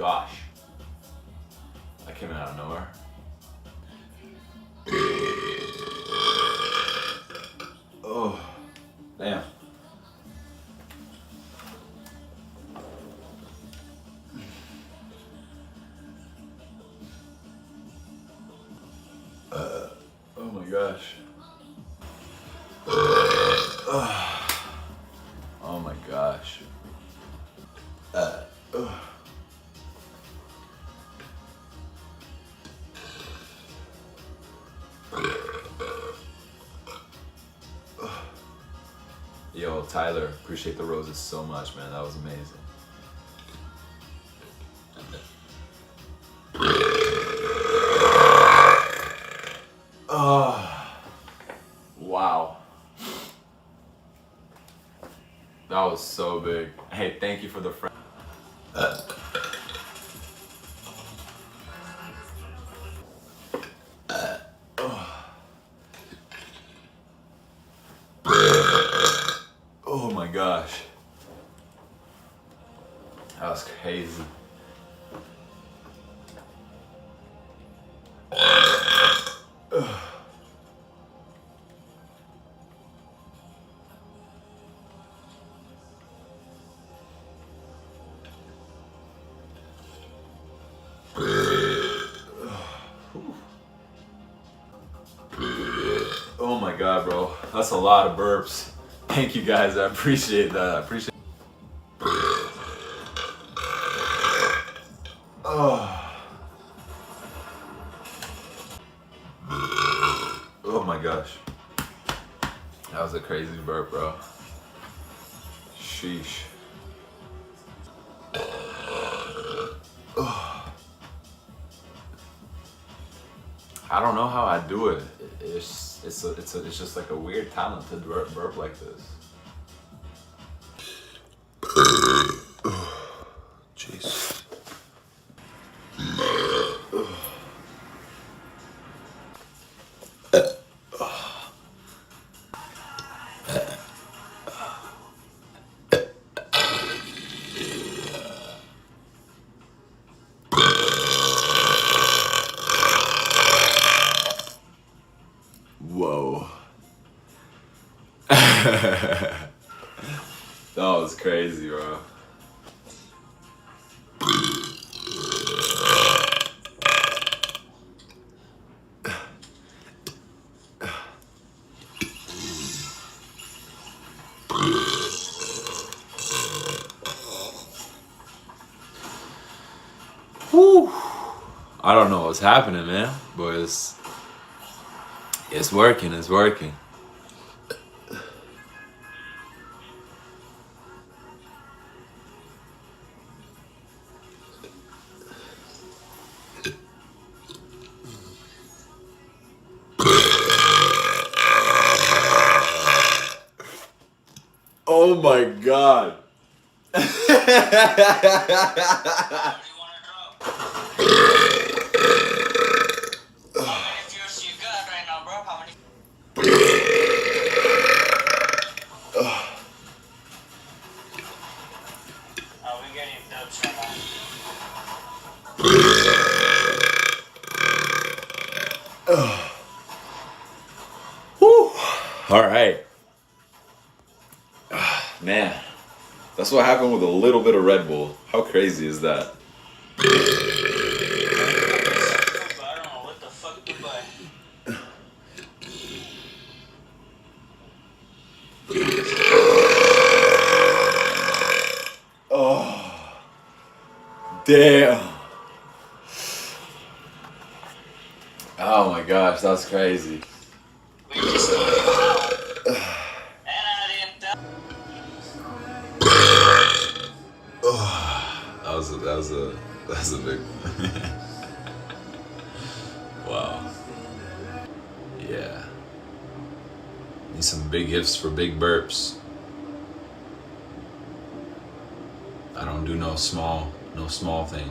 gosh. That came out of nowhere. Oh, damn. Oh my gosh. Oh my gosh. Yo, Tyler, appreciate the roses so much, man. That was amazing. Oh, wow. That was so big. Hey, thank you for the friend. Oh my gosh. That was crazy. Oh my god, bro. That's a lot of burps. Thank you guys. I appreciate that. I appreciate Oh my gosh. That was a crazy burp, bro. Sheesh. I don't know how I do it. It's just like a weird talent to burp like this. Jeez. Whoa. That was crazy, bro. Whew. I don't know what's happening, man, but it's working. It's working. Oh my god. All right. Man, that's what happened with a little bit of Red Bull. How crazy is that? I don't know what the fuck to buy. Oh, damn. Oh my gosh, that's crazy. We just need it now. And I didn't tell. That was a big wow. Yeah. Need some big gifts for big burps. I don't do no small thing.